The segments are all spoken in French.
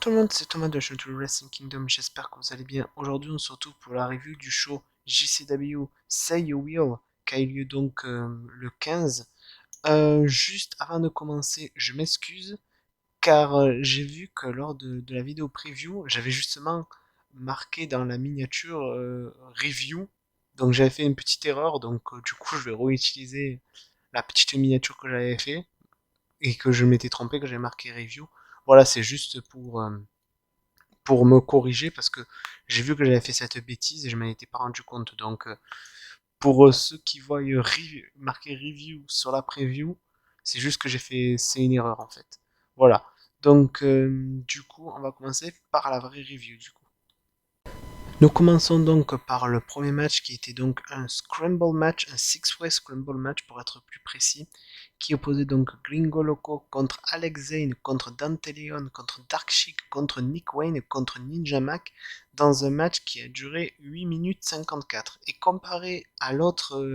Tout le monde, c'est Thomas de la chaîne to Wrestling Kingdom, j'espère que vous allez bien. Aujourd'hui, on se retrouve pour la review du show JCW Say You Will, qui a eu lieu donc le 15. Juste avant de commencer, je m'excuse, car j'ai vu que lors de la vidéo preview, j'avais justement marqué dans la miniature review, donc j'avais fait une petite erreur, donc du coup, je vais réutiliser la petite miniature que j'avais fait, et que je m'étais trompé, que j'avais marqué review. Voilà, c'est juste pour me corriger parce que j'ai vu que j'avais fait cette bêtise et je m'en étais pas rendu compte. Donc, pour ceux qui voient marqué review sur la preview, c'est juste que c'est une erreur en fait. Voilà. Donc, du coup, on va commencer par la vraie review du coup. Nous commençons donc par le premier match qui était donc un scramble match, un six-way scramble match pour être plus précis, qui opposait donc Gringo Loco contre Alex Zane, contre Dante Leon, contre Dark Sheik, contre Nick Wayne, contre Ninja Mac, dans un match qui a duré 8 minutes 54. Et comparé à l'autre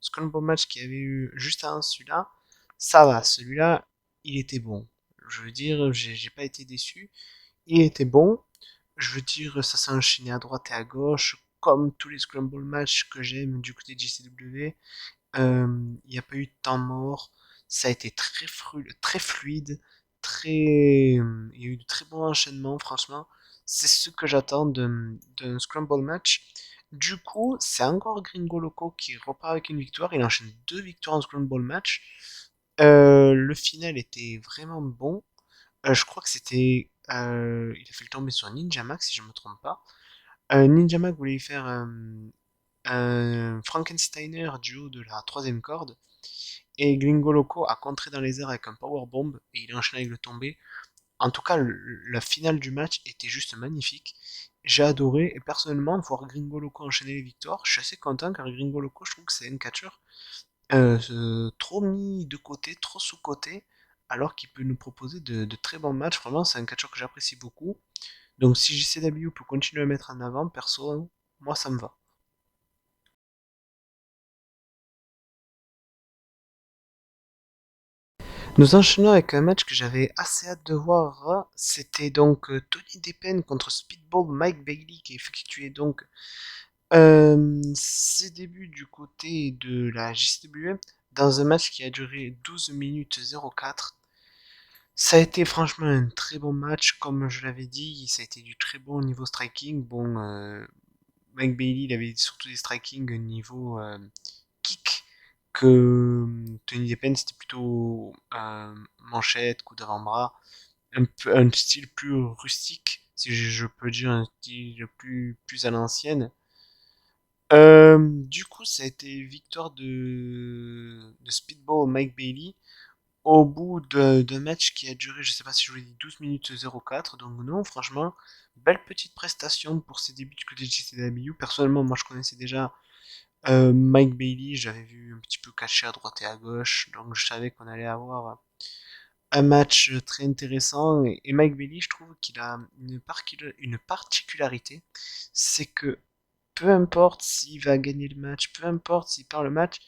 scramble match qu'il y avait eu juste avant celui-là, ça va, celui-là, il était bon. Je veux dire, j'ai pas été déçu, il était bon. Je veux dire, ça s'est enchaîné à droite et à gauche, comme tous les scramble matchs que j'aime du côté de JCW. Il n'y a pas eu de temps mort, ça a été très fluide, il y a eu de très bons enchaînements, franchement. C'est ce que j'attends d'un scramble match. Du coup, c'est encore Gringo Loco qui repart avec une victoire. Il enchaîne deux victoires en scramble match. Le final était vraiment bon. Je crois que c'était. Il a fait le tomber sur Ninja Max, si je me trompe pas. Ninja Max voulait faire un Frankensteiner du haut de la troisième corde. Et Gringo Loco a contré dans les airs avec un powerbomb et il a enchaîné avec le tombé. En tout cas, la finale du match était juste magnifique. J'ai adoré et personnellement, voir Gringo Loco enchaîner les victoires, je suis assez content car Gringo Loco, je trouve que c'est un catcheur trop mis de côté, trop sous-côté, alors qu'il peut nous proposer de très bons matchs. Vraiment, c'est un catcheur que j'apprécie beaucoup. Donc si JCW peut continuer à mettre en avant, perso, moi ça me va. Nous enchaînons avec un match que j'avais assez hâte de voir. C'était donc Tony Deppen contre Speedball Mike Bailey qui effectuait donc ses débuts du côté de la JCW dans un match qui a duré 12 minutes 04. Ça a été franchement un très bon match, comme je l'avais dit, ça a été du très bon niveau striking. Bon, Mike Bailey, il avait surtout des striking niveau kick, que Tony Deppen, c'était plutôt manchette, coup d'avant-bras, un style plus rustique, si je peux dire, un style plus à l'ancienne. Du coup, ça a été victoire de Speedball Mike Bailey au bout d'un match qui a duré, je sais pas si je vous l'ai dit, 12 minutes 04. Donc non, franchement, belle petite prestation pour ses débuts du côté de JCW. Personnellement, moi je connaissais déjà Mike Bailey, j'avais vu un petit peu caché à droite et à gauche, donc je savais qu'on allait avoir un match très intéressant. Et Mike Bailey, je trouve qu'il a une particularité, c'est que peu importe s'il va gagner le match, peu importe s'il perd le match,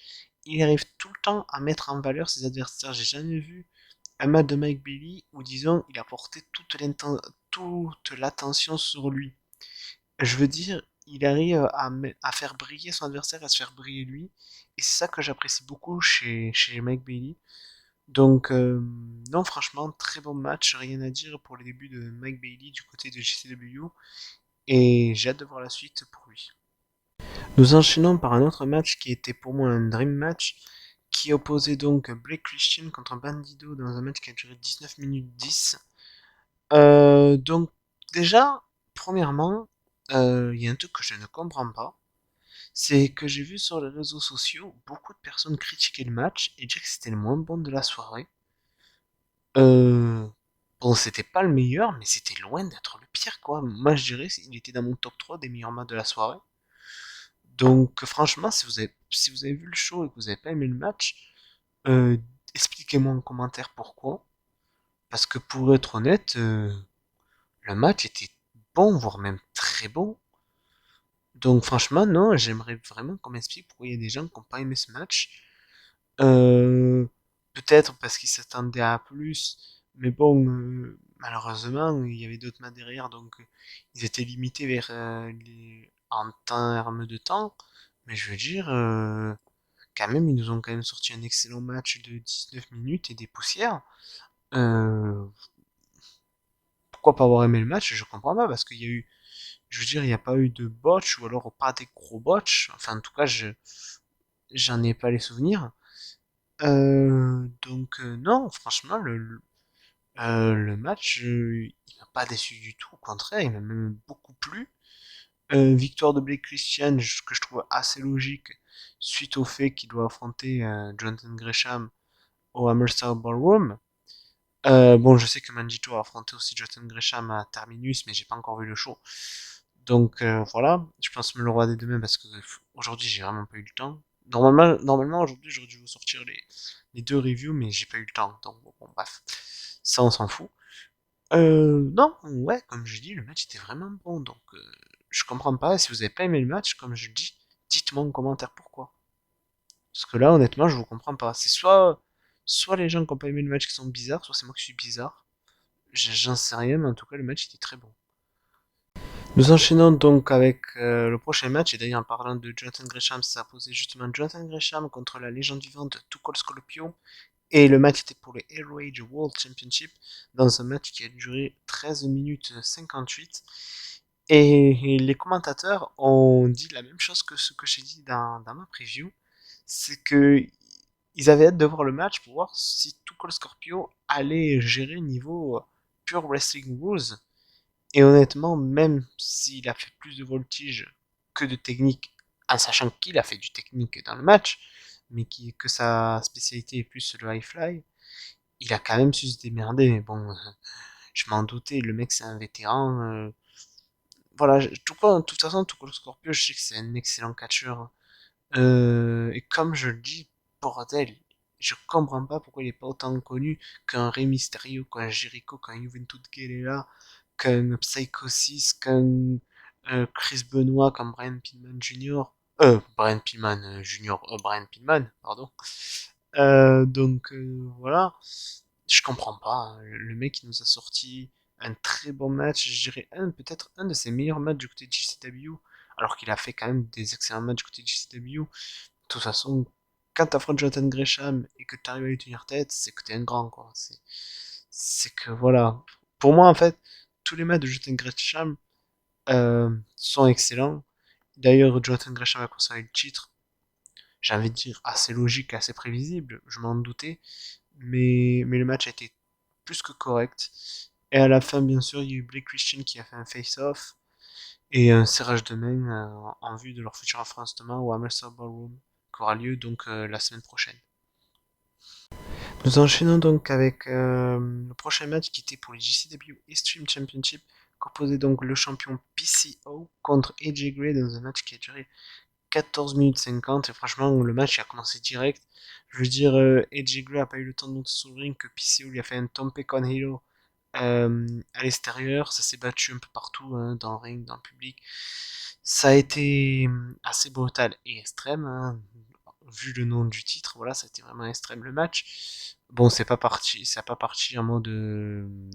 il arrive tout le temps à mettre en valeur ses adversaires. J'ai jamais vu un match de Mike Bailey où, disons, il a porté toute l'attention sur lui. Je veux dire, il arrive à faire briller son adversaire, à se faire briller lui. Et c'est ça que j'apprécie beaucoup chez Mike Bailey. Donc, non, franchement, très bon match, rien à dire pour le début de Mike Bailey du côté de JCW. Et j'ai hâte de voir la suite pour lui. Nous enchaînons par un autre match qui était pour moi un dream match, qui opposait donc Blake Christian contre Bandido dans un match qui a duré 19 minutes 10. Donc déjà, premièrement, il y a un truc que je ne comprends pas, c'est que j'ai vu sur les réseaux sociaux beaucoup de personnes critiquer le match et dire que c'était le moins bon de la soirée. Euh, bon, c'était pas le meilleur, mais c'était loin d'être le pire, quoi. Moi, je dirais qu'il était dans mon top 3 des meilleurs matchs de la soirée. Donc, franchement, si vous avez vu le show et que vous n'avez pas aimé le match, euh, expliquez-moi en commentaire pourquoi. Parce que pour être honnête, le match était bon, voire même très bon. Donc, franchement, non, j'aimerais vraiment qu'on m'explique pourquoi il y a des gens qui n'ont pas aimé ce match. Euh, Peut-être parce qu'ils s'attendaient à plus, mais bon, malheureusement, il y avait d'autres matchs derrière, donc ils étaient limités vers en termes de temps. Mais je veux dire, quand même, ils nous ont quand même sorti un excellent match de 19 minutes et des poussières. Euh, Pourquoi pas avoir aimé le match? Je comprends pas, parce qu'il y a eu, je veux dire, il n'y a pas eu de botch, ou alors pas des gros botch. Enfin, en tout cas, j'en ai pas les souvenirs. Donc, non, franchement, le match, il m'a pas déçu du tout. Au contraire, il m'a même beaucoup plu. Victoire de Blake Christian, que je trouve assez logique, suite au fait qu'il doit affronter Jonathan Gresham au Hammerstone Ballroom. Bon, je sais que Manjito a affronté aussi Jonathan Gresham à Terminus, mais j'ai pas encore vu le show. Donc voilà, je pense me le regarder demain parce que aujourd'hui j'ai vraiment pas eu le temps. Normalement aujourd'hui j'aurais dû vous sortir les deux reviews, mais j'ai pas eu le temps. Donc bon, bref, ça on s'en fout. Non, ouais, comme je dis, le match était vraiment bon. Donc je comprends pas. Si vous avez pas aimé le match, comme je dis, dites-moi en commentaire pourquoi. Parce que là, honnêtement, je vous comprends pas. C'est soit les gens qui ont pas aimé le match qui sont bizarres, soit c'est moi qui suis bizarre. J'en sais rien, mais en tout cas, le match était très bon. Nous enchaînons donc avec le prochain match, et d'ailleurs en parlant de Jonathan Gresham, ça a posé justement Jonathan Gresham contre la légende vivante Tukol Scorpio, et le match était pour le Air Rage World Championship, dans un match qui a duré 13 minutes 58, et les commentateurs ont dit la même chose que ce que j'ai dit dans ma preview, c'est que ils avaient hâte de voir le match pour voir si Tukol Scorpio allait gérer niveau Pure Wrestling Rules, et honnêtement, même s'il a fait plus de voltige que de technique, en sachant qu'il a fait du technique dans le match, mais que sa spécialité est plus le high fly, il a quand même su se démerder. Mais bon, je m'en doutais, le mec c'est un vétéran. Voilà, de toute façon, tout Scorpio, je sais que c'est un excellent catcheur. Et comme je le dis, bordel, je comprends pas pourquoi il est pas autant connu qu'un Rey Mysterio, qu'un Jericho, qu'un Juventud Guerrera, qu'un Psychosis, qu'un Chris Benoit, qu'un Brian Pillman Jr. Brian Pillman Jr. Brian Pillman, pardon. Donc voilà, je comprends pas, hein. Le mec il nous a sorti un très bon match, je dirais peut-être un de ses meilleurs matchs du côté de JCW, alors qu'il a fait quand même des excellents matchs du côté de JCW. De toute façon, quand t'affrontes Jonathan Gresham et que t'arrives à lui tenir tête, c'est que t'es un grand, quoi. C'est que voilà. Pour moi, en fait, tous les matchs de Jonathan Gresham sont excellents. D'ailleurs, Jonathan Gresham a conservé le titre. J'ai envie de dire assez logique, assez prévisible. Je m'en doutais. Mais le match a été plus que correct. Et à la fin, bien sûr, il y a eu Blake Christian qui a fait un face-off et un serrage de main en vue de leur futur affrontement au Hammerstone Ballroom qui aura lieu donc la semaine prochaine. Nous enchaînons donc avec le prochain match qui était pour le GCW Extreme Championship, composé donc le champion PCO contre AJ Gray dans un match qui a duré 14 minutes 50, et franchement le match a commencé direct. Je veux dire, AJ Gray a pas eu le temps de monter sur le ring, que PCO lui a fait un Tompe Con Halo à l'extérieur, ça s'est battu un peu partout, hein, dans le ring, dans le public. Ça a été assez brutal et extrême, hein. Vu le nom du titre, voilà, ça a été vraiment extrême le match. Bon, c'est pas parti en mode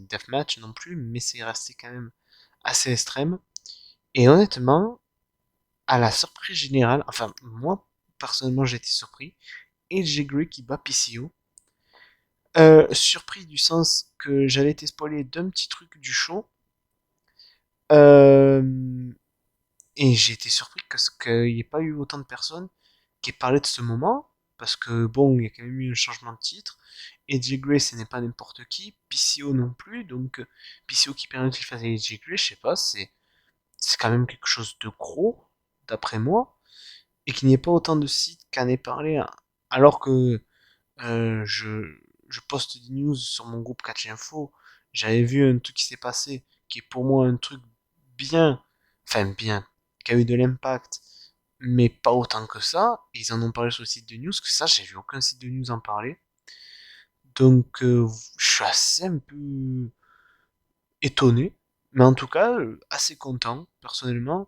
deathmatch non plus, mais c'est resté quand même assez extrême. Et honnêtement, à la surprise générale, enfin moi personnellement j'ai été surpris, et j'ai Grey qui bat PCO. Surpris du sens que j'avais été spoilé d'un petit truc du show. Euh, et j'ai été surpris qu'il n'y ait pas eu autant de personnes qui aient parlé de ce moment. Parce que bon, il y a quand même eu un changement de titre. Eddie Gray, ce n'est pas n'importe qui. PCO non plus. Donc, PCO qui permet qu'il fasse Eddie Gray, je sais pas, c'est quand même quelque chose de gros, d'après moi. Et qu'il n'y ait pas autant de sites qui en aient parlé. Hein. Alors que je poste des news sur mon groupe Catch Info. J'avais vu un truc qui s'est passé, qui est pour moi un truc bien, enfin bien, qui a eu de l'impact, mais pas autant que ça. Ils en ont parlé sur le site de news, que ça, j'ai vu aucun site de news en parler. Donc, je suis assez un peu étonné, mais en tout cas, assez content, personnellement,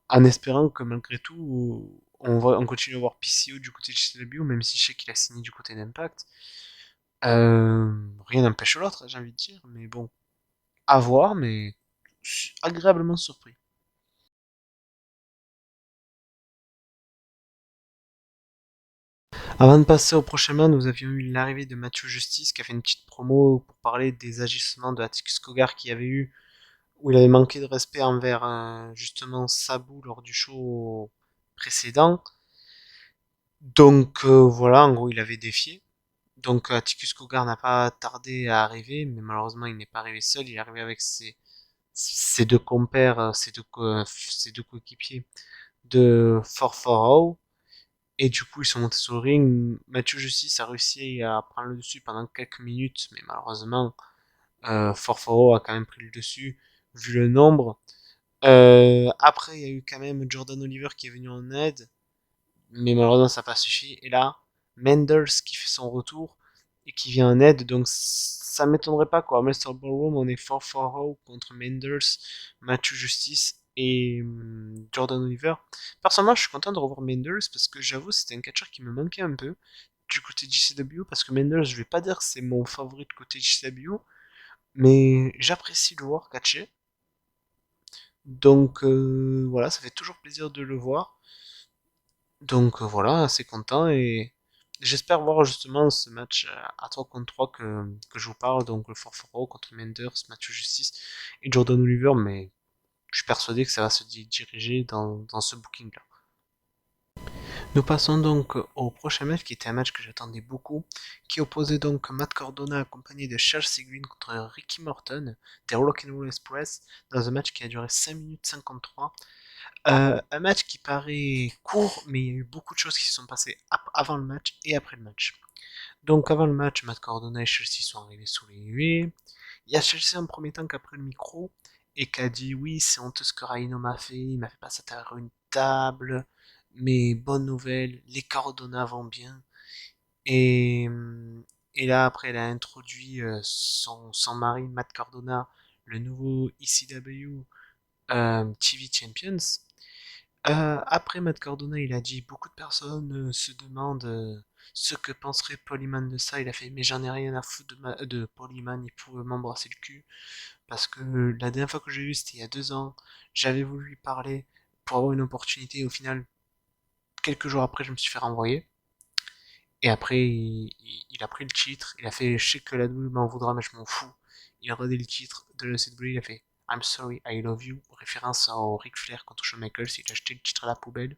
en espérant que malgré tout, on continue à voir PCO du côté de CW, même si je sais qu'il a signé du côté d'Impact. Rien n'empêche l'autre, j'ai envie de dire, mais bon. À voir, mais agréablement surpris. Avant de passer au prochain match, nous avions eu l'arrivée de Mathieu Justice qui a fait une petite promo pour parler des agissements de Atticus Cogar qu'il y avait eu, où il avait manqué de respect envers justement Sabu lors du show précédent. Donc voilà, en gros, il avait défié. Donc Atticus Cogar n'a pas tardé à arriver, mais malheureusement, il n'est pas arrivé seul. Il est arrivé avec ses deux compères, ses deux coéquipiers de 440. Et du coup, ils sont montés sur le ring. Mathieu Justice a réussi à prendre le dessus pendant quelques minutes, mais malheureusement, Forfaro a quand même pris le dessus, vu le nombre. Après, il y a eu quand même Jordan Oliver qui est venu en aide, mais malheureusement, ça n'a pas suffi. Et là, Menders qui fait son retour et qui vient en aide, donc ça m'étonnerait pas quoi. Master Ballroom, on est Forfaro contre Menders, Mathieu Justice et Jordan Oliver. Personnellement, je suis content de revoir Menders parce que j'avoue, c'était un catcheur qui me manquait un peu du côté de JCW parce que Menders, je vais pas dire que c'est mon favori de côté JCW, mais j'apprécie le voir catcher. Donc voilà, ça fait toujours plaisir de le voir. Donc voilà, assez content et j'espère voir justement ce match à 3 contre 3 que je vous parle, donc le Forfaro contre Menders, Mathieu Justice et Jordan Oliver, mais je suis persuadé que ça va se diriger dans ce booking-là. Nous passons donc au prochain match qui était un match que j'attendais beaucoup, qui opposait donc Matt Cardona accompagné de Chelsea Green contre Ricky Morton des Rock'n'Roll Express dans un match qui a duré 5 minutes 53. Un match qui paraît court, mais il y a eu beaucoup de choses qui se sont passées avant le match et après le match. Donc avant le match, Matt Cardona et Chelsea sont arrivés sous les huées. Il y a Chelsea en premier temps qui a pris le micro et qui a dit oui, c'est honteux ce que Rhino m'a fait, il m'a fait passer à travers une table, mais bonne nouvelle, les Cardona vont bien. Et, et là après elle a introduit son mari Matt Cardona, le nouveau ECW TV Champions. Après Matt Cardona, il a dit beaucoup de personnes se demandent ce que penserait Polyman de ça. Il a fait mais j'en ai rien à foutre de Polyman, il pouvait m'embrasser le cul parce que la dernière fois que j'ai vu c'était il y a 2 ans. J'avais voulu lui parler pour avoir une opportunité. Au final, quelques jours après, je me suis fait renvoyer. Et après, il a pris le titre. Il a fait je sais que la double m'en voudra, mais je m'en fous. Il a redonné le titre de la CW. Il a fait I'm sorry, I love you. Référence au Ric Flair contre Shawn Michaels. Il a jeté le titre à la poubelle.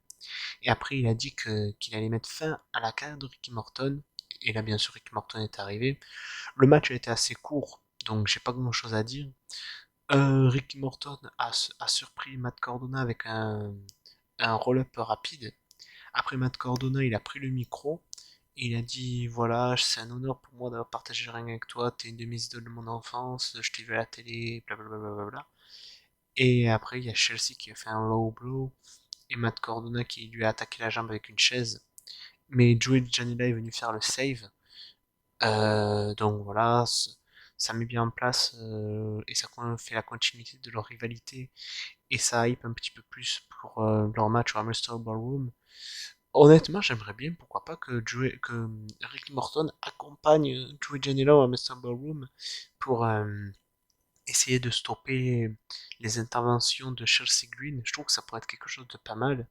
Et après, il a dit qu'il allait mettre fin à la carrière de Ricky Morton. Et là, bien sûr, Ricky Morton est arrivé. Le match a été assez court, donc j'ai pas grand chose à dire. Ricky Morton a surpris Matt Cardona avec un roll-up rapide. Après Matt Cardona, il a pris le micro et il a dit voilà, c'est un honneur pour moi d'avoir partagé le ring avec toi, t'es une de mes idoles de mon enfance, je t'ai vu à la télé, blablabla. Et après, il y a Chelsea qui a fait un low blow et Matt Cardona qui lui a attaqué la jambe avec une chaise. Mais Joey Janela est venu faire le save. Donc voilà, ça met bien en place et ça fait la continuité de leur rivalité et ça hype un petit peu plus pour leur match au Hammerstone Ballroom. Honnêtement, j'aimerais bien, pourquoi pas, que Ricky Morton accompagne Joey Janela au Hammerstone Ballroom pour essayer de stopper les interventions de Chelsea Green. Je trouve que ça pourrait être quelque chose de pas mal.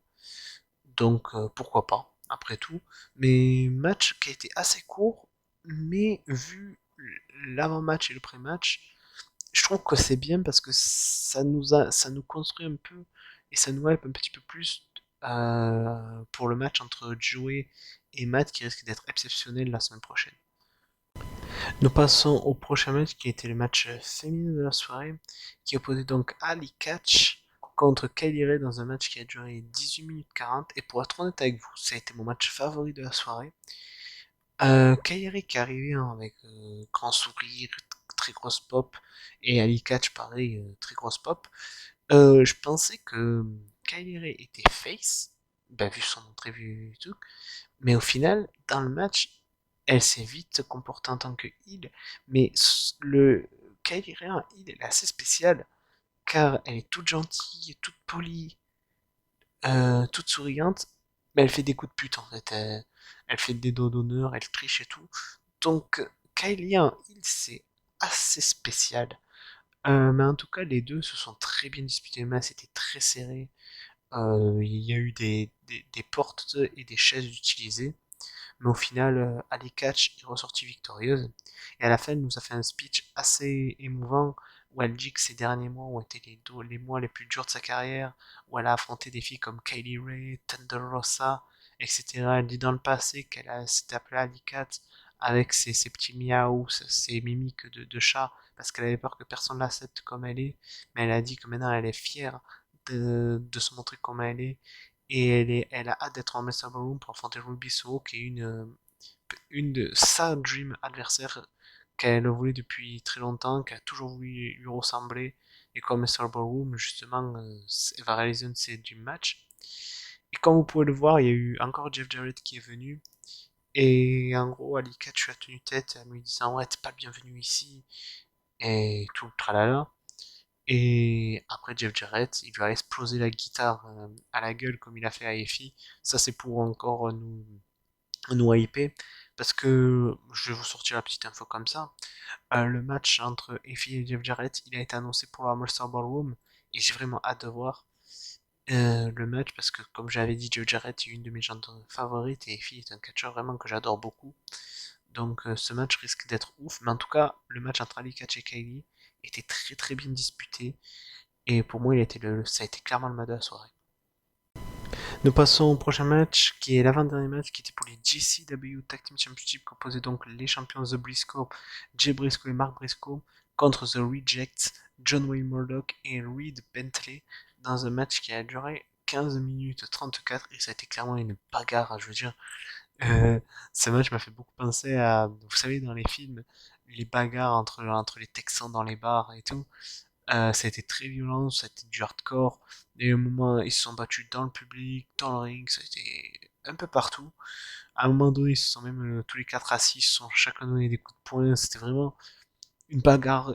Donc pourquoi pas, après tout. Mais match qui a été assez court, mais vu l'avant-match et le pré-match, je trouve que c'est bien parce que ça nous construit un peu et ça nous hype un petit peu plus pour le match entre Joey et Matt qui risque d'être exceptionnel la semaine prochaine. Nous passons au prochain match qui était le match féminin de la soirée, qui opposait donc Ali Catch contre Kylie Ray dans un match qui a duré 18 minutes 40. Et pour être honnête avec vous, ça a été mon match favori de la soirée. Kylie Ray qui est arrivé avec grand sourire, très grosse pop, et Ali Catch pareil, très grosse pop. Je pensais que Kylie Ray était face, ben, vu son entrée, vu tout, mais au final, dans le match, elle s'est vite comportée en tant que heal. Mais le Kylie Ray en heal, elle est assez spéciale. Car elle est toute gentille, toute polie, toute souriante. Mais elle fait des coups de pute en fait. Elle fait des dos d'honneur, elle triche et tout. Donc Kylie en heal, c'est assez spécial. Mais en tout cas, les deux se sont très bien disputés. Le match c'était très serré. Il y a eu des portes et des chaises utilisées. Mais au final, Ali Catch est ressortie victorieuse. Et à la fin, elle nous a fait un speech assez émouvant où elle dit que ces derniers mois ont été les mois les plus durs de sa carrière, où elle a affronté des filles comme Kylie Ray, Thunder Rosa, etc. Elle dit dans le passé s'était appelée Ali Cat avec ses petits miaou, ses mimiques de chat, parce qu'elle avait peur que personne l'accepte comme elle est. Mais elle a dit que maintenant elle est fière de se montrer comme elle est et elle a hâte d'être en Master Ballroom pour affronter Ruby Soho, qui est une de sa dream adversaire qu'elle voulait depuis très longtemps, qu'elle a toujours voulu lui ressembler. Et comme Master Ballroom, justement, elle va réaliser un de ses dream matchs. Et comme vous pouvez le voir, il y a eu encore Jeff Jarrett qui est venu. Et en gros, Ali Catch a tenu tête en lui disant ouais, t'es pas le bienvenu ici. Et tout le tralala. Et après Jeff Jarrett, il lui a explosé la guitare à la gueule comme il a fait à Effie. Ça, c'est pour encore nous hyper. Parce que je vais vous sortir la petite info comme ça. Le match entre Effie et Jeff Jarrett, il a été annoncé pour la Monster Ballroom. Et j'ai vraiment hâte de voir le match parce que, comme j'avais dit, Jeff Jarrett est une de mes chanteuses favorites et Effie est un catcheur vraiment que j'adore beaucoup. Donc ce match risque d'être ouf. Mais en tout cas, le match entre Ali Catch et Kylie était très très bien disputé. Et pour moi, ça a été clairement le match de la soirée. Nous passons au prochain match, qui est l'avant-dernier match, qui était pour les GCW Tag Team Championship, composé donc les champions The Briscoe, Jay Briscoe et Mark Briscoe, contre The Rejects, John Wayne Murdoch et Reed Bentley, dans un match qui a duré 15 minutes 34, et ça a été clairement une bagarre, je veux dire. Euh, Ce match m'a fait beaucoup penser à, vous savez, dans les films, les bagarres entre les Texans dans les bars et tout. Ça a été très violent, ça a été du hardcore. Et au moment, ils se sont battus dans le public, dans le ring, ça a été un peu partout. À un moment donné, ils se sont même tous les quatre assis, ils se sont chacun donné des coups de poing. C'était vraiment une bagarre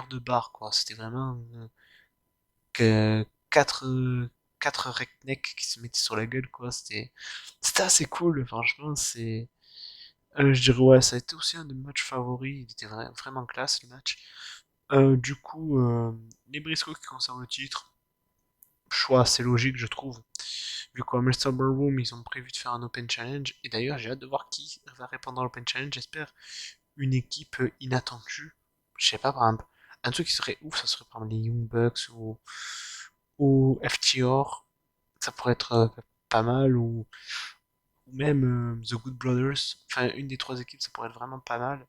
de bar, quoi. C'était vraiment que quatre rednecks qui se mettaient sur la gueule, quoi. C'était assez cool, franchement. Je dirais, ouais, ça a été aussi un de mes matchs favoris. Il était vraiment classe, le match. Du coup, les Briscoe qui conservent le titre, choix assez logique, je trouve. Vu qu'au Master Ballroom, ils ont prévu de faire un Open Challenge. Et d'ailleurs, j'ai hâte de voir qui va répondre à l'Open Challenge. J'espère une équipe inattendue. Je sais pas, par exemple, un truc qui serait ouf, ça serait par exemple les Young Bucks ou FTR. Ça pourrait être pas mal. Ou même The Good Brothers. Enfin, une des trois équipes, ça pourrait être vraiment pas mal.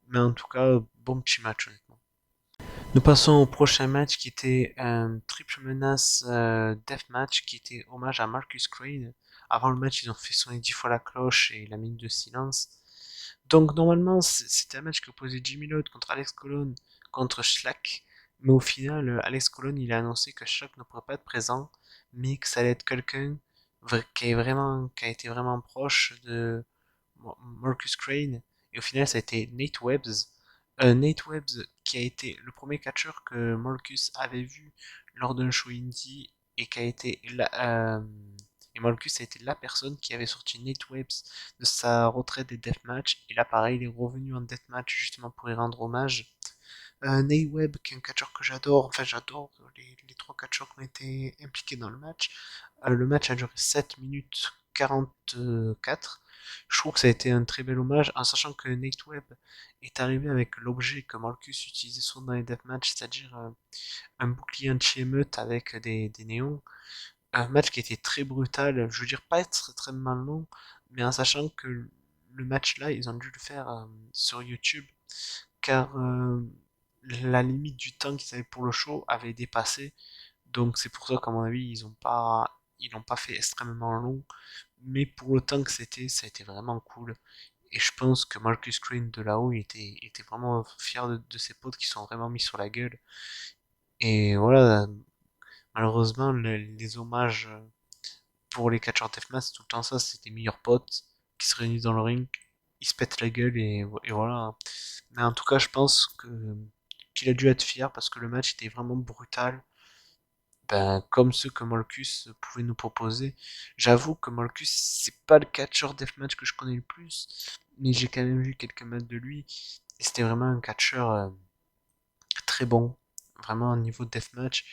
Mais en tout cas, bon petit match, honnêtement. Nous passons au prochain match qui était un triple menace deathmatch qui était hommage à Marcus Crane. Avant le match, ils ont fait sonner 10 fois la cloche et la minute de silence. Donc normalement, c'était un match qui opposait Jimmy Lloyd contre Alex Colon contre Schlack. Mais au final, Alex Colon, il a annoncé que Schlack ne pourrait pas être présent, mais que ça allait être quelqu'un qui a été vraiment proche de Marcus Crane. Et au final, ça a été Nate Webbs. Nate Webbs, qui a été le premier catcheur que Marcus avait vu lors d'un show indie et qui a été et Marcus a été la personne qui avait sorti Nate Webbs de sa retraite des deathmatch. Et là, pareil, il est revenu en deathmatch justement pour y rendre hommage. Nate Webb, qui est un catcheur que j'adore, enfin j'adore les trois catcheurs qui ont été impliqués dans le match. Le match a duré 7 minutes 44. Je trouve que ça a été un très bel hommage, en sachant que Nate Webb est arrivé avec l'objet que Marcus utilisait souvent dans les deathmatchs, c'est-à-dire un bouclier anti-émeute avec des néons. Un match qui était très brutal, je veux dire pas être très long, mais en sachant que le match là, ils ont dû le faire sur YouTube, car la limite du temps qu'ils avaient pour le show avait dépassé. Donc c'est pour ça qu'à mon avis, ils l'ont pas fait extrêmement long. Mais pour le temps que c'était, ça a été vraiment cool. Et je pense que Marcus Green de là-haut, il était vraiment fier de ses potes qui sont vraiment mis sur la gueule. Et voilà, malheureusement, les hommages pour les catcheurs deathmatch, c'est tout le temps ça, c'est des meilleurs potes qui se réunissent dans le ring, ils se pètent la gueule et voilà. Mais en tout cas, je pense que qu'il a dû être fier parce que le match était vraiment brutal, ben, comme ceux que Molkus pouvait nous proposer. J'avoue que Molkus, c'est pas le catcheur deathmatch que je connais le plus, mais j'ai quand même vu quelques matchs de lui, et c'était vraiment un catcheur très bon. Vraiment, au niveau de deathmatch,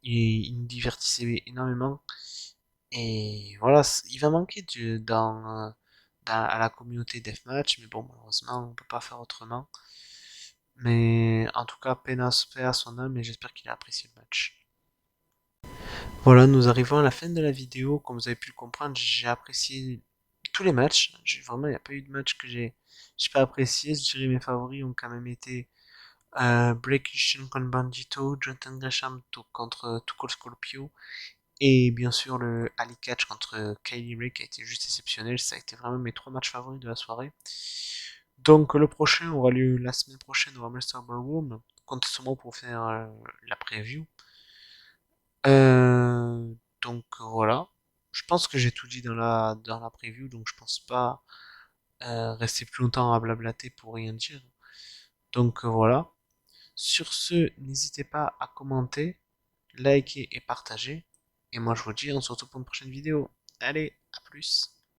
il me divertissait énormément. Et voilà, il va manquer à la communauté deathmatch, mais bon, malheureusement, on peut pas faire autrement. Mais en tout cas, paix à son âme et j'espère qu'il a apprécié le match. Voilà, nous arrivons à la fin de la vidéo. Comme vous avez pu le comprendre, j'ai apprécié tous les matchs. Vraiment, il n'y a pas eu de match que j'ai pas apprécié. Je dirais mes favoris ont quand même été Blake Christian contre Bandito, Jonathan Gresham contre Tuchel Scorpio, et bien sûr le Ali Catch contre Kylie Ray qui a été juste exceptionnel. Ça a été vraiment mes trois matchs favoris de la soirée. Donc le prochain aura lieu la semaine prochaine au Hamster Ballroom. Comptez sur moi pour faire la preview. Euh, donc voilà. Je pense que j'ai tout dit dans la preview, donc je pense pas rester plus longtemps à blablater pour rien dire. Donc voilà. Sur ce, n'hésitez pas à commenter, liker et partager. Et moi je vous dis, on se retrouve pour une prochaine vidéo. Allez, à plus.